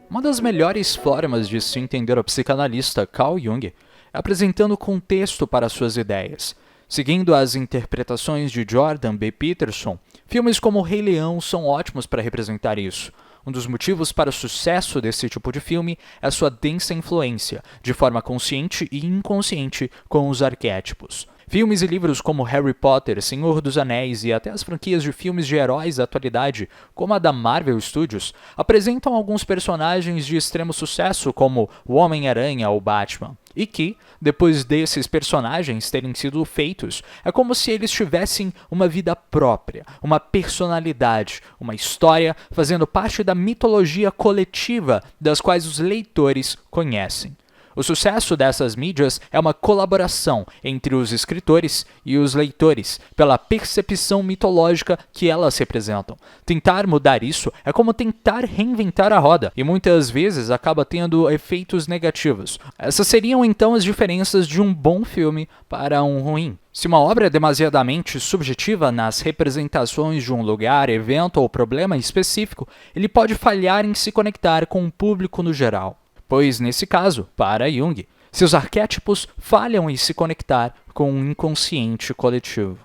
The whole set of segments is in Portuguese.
Uma das melhores formas de se entender o psicanalista Carl Jung é apresentando contexto para suas ideias. Seguindo as interpretações de Jordan B. Peterson, filmes como O Rei Leão são ótimos para representar isso. Um dos motivos para o sucesso desse tipo de filme é a sua densa influência, de forma consciente e inconsciente, com os arquétipos. Filmes e livros como Harry Potter, Senhor dos Anéis e até as franquias de filmes de heróis da atualidade, como a da Marvel Studios, apresentam alguns personagens de extremo sucesso como o Homem-Aranha ou Batman. E que, depois desses personagens terem sido feitos, é como se eles tivessem uma vida própria, uma personalidade, uma história fazendo parte da mitologia coletiva das quais os leitores conhecem. O sucesso dessas mídias é uma colaboração entre os escritores e os leitores, pela percepção mitológica que elas representam. Tentar mudar isso é como tentar reinventar a roda, e muitas vezes acaba tendo efeitos negativos. Essas seriam então as diferenças de um bom filme para um ruim. Se uma obra é demasiadamente subjetiva nas representações de um lugar, evento ou problema específico, ele pode falhar em se conectar com o público no geral. Pois, nesse caso, para Jung, seus arquétipos falham em se conectar com o inconsciente coletivo.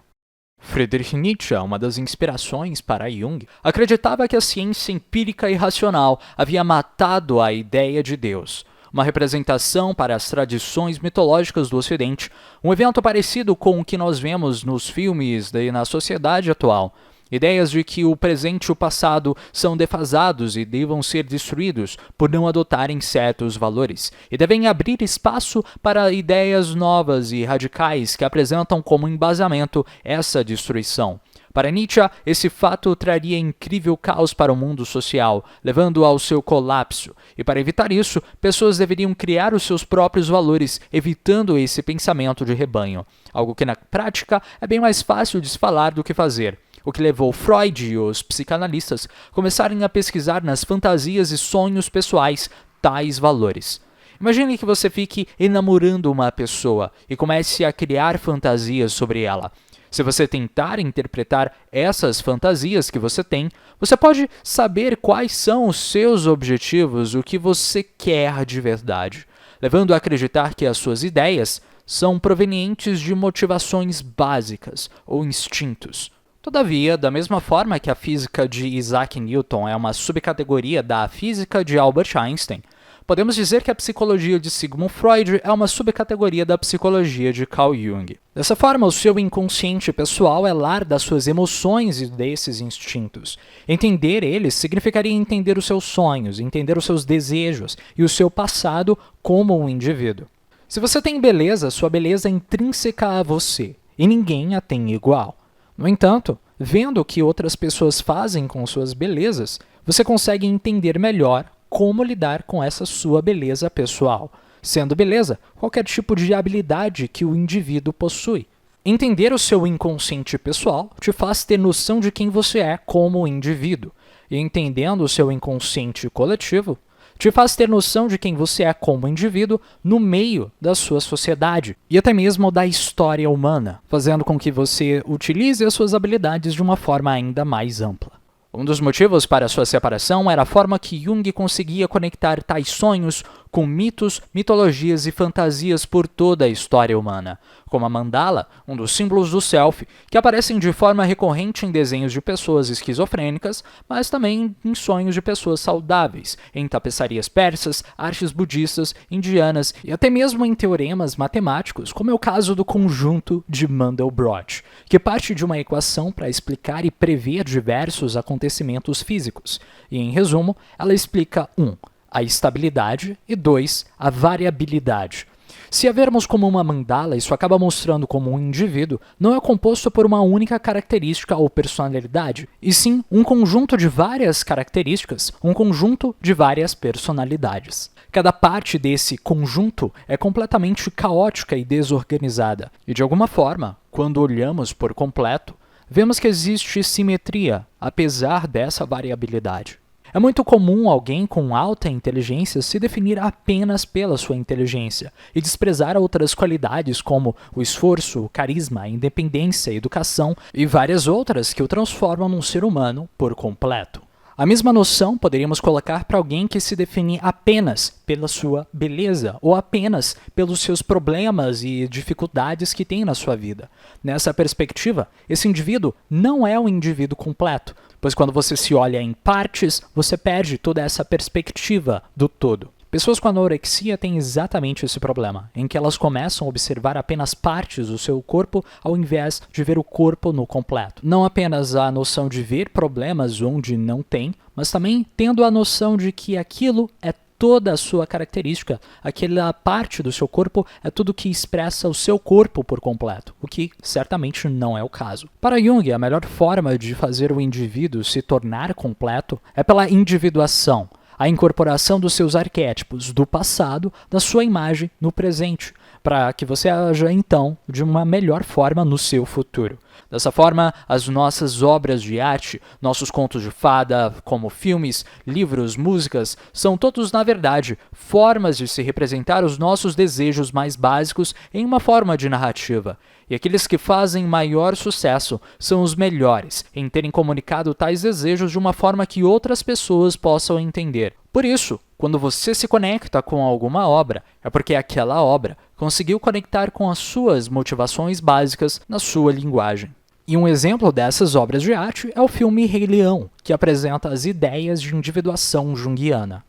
Friedrich Nietzsche, uma das inspirações para Jung, acreditava que a ciência empírica e racional havia matado a ideia de Deus, uma representação para as tradições mitológicas do Ocidente, um evento parecido com o que nós vemos nos filmes e na sociedade atual. Ideias de que o presente e o passado são defasados e devam ser destruídos por não adotarem certos valores, e devem abrir espaço para ideias novas e radicais que apresentam como embasamento essa destruição. Para Nietzsche, esse fato traria incrível caos para o mundo social, levando ao seu colapso, e para evitar isso, pessoas deveriam criar os seus próprios valores, evitando esse pensamento de rebanho, algo que na prática é bem mais fácil de se falar do que fazer. O que levou Freud e os psicanalistas a começarem a pesquisar nas fantasias e sonhos pessoais tais valores. Imagine que você fique enamorando uma pessoa e comece a criar fantasias sobre ela. Se você tentar interpretar essas fantasias que você tem, você pode saber quais são os seus objetivos, o que você quer de verdade, levando a acreditar que as suas ideias são provenientes de motivações básicas ou instintos. Todavia, da mesma forma que a física de Isaac Newton é uma subcategoria da física de Albert Einstein, podemos dizer que a psicologia de Sigmund Freud é uma subcategoria da psicologia de Carl Jung. Dessa forma, o seu inconsciente pessoal é lar das suas emoções e desses instintos. Entender eles significaria entender os seus sonhos, entender os seus desejos e o seu passado como um indivíduo. Se você tem beleza, sua beleza é intrínseca a você, e ninguém a tem igual. No entanto, vendo o que outras pessoas fazem com suas belezas, você consegue entender melhor como lidar com essa sua beleza pessoal, sendo beleza qualquer tipo de habilidade que o indivíduo possui. Entender o seu inconsciente pessoal te faz ter noção de quem você é como indivíduo, e entendendo o seu inconsciente coletivo, te faz ter noção de quem você é como indivíduo no meio da sua sociedade e até mesmo da história humana, fazendo com que você utilize as suas habilidades de uma forma ainda mais ampla. Um dos motivos para sua separação era a forma que Jung conseguia conectar tais sonhos com mitos, mitologias e fantasias por toda a história humana, como a mandala, um dos símbolos do self, que aparecem de forma recorrente em desenhos de pessoas esquizofrênicas, mas também em sonhos de pessoas saudáveis, em tapeçarias persas, artes budistas, indianas e até mesmo em teoremas matemáticos, como é o caso do conjunto de Mandelbrot, que parte de uma equação para explicar e prever diversos acontecimentos físicos, e em resumo, ela explica 1. A estabilidade e 2. A variabilidade. Se a vermos como uma mandala, isso acaba mostrando como um indivíduo não é composto por uma única característica ou personalidade, e sim um conjunto de várias características, um conjunto de várias personalidades. Cada parte desse conjunto é completamente caótica e desorganizada, e de alguma forma, quando olhamos por completo, vemos que existe simetria, apesar dessa variabilidade. É muito comum alguém com alta inteligência se definir apenas pela sua inteligência e desprezar outras qualidades como o esforço, o carisma, a independência, a educação e várias outras que o transformam num ser humano por completo. A mesma noção poderíamos colocar para alguém que se define apenas pela sua beleza ou apenas pelos seus problemas e dificuldades que tem na sua vida. Nessa perspectiva, esse indivíduo não é um indivíduo completo, pois quando você se olha em partes, você perde toda essa perspectiva do todo. Pessoas com anorexia têm exatamente esse problema, em que elas começam a observar apenas partes do seu corpo ao invés de ver o corpo no completo. Não apenas a noção de ver problemas onde não tem, mas também tendo a noção de que aquilo é toda a sua característica, aquela parte do seu corpo é tudo que expressa o seu corpo por completo, o que certamente não é o caso. Para Jung, a melhor forma de fazer o indivíduo se tornar completo é pela individuação, a incorporação dos seus arquétipos do passado na sua imagem no presente, para que você haja então de uma melhor forma no seu futuro. Dessa forma, as nossas obras de arte, nossos contos de fada, como filmes, livros, músicas, são todos, na verdade, formas de se representar os nossos desejos mais básicos em uma forma de narrativa. E aqueles que fazem maior sucesso são os melhores em terem comunicado tais desejos de uma forma que outras pessoas possam entender. Por isso, quando você se conecta com alguma obra, é porque aquela obra conseguiu conectar com as suas motivações básicas na sua linguagem. E um exemplo dessas obras de arte é o filme Rei Leão, que apresenta as ideias de individuação junguiana.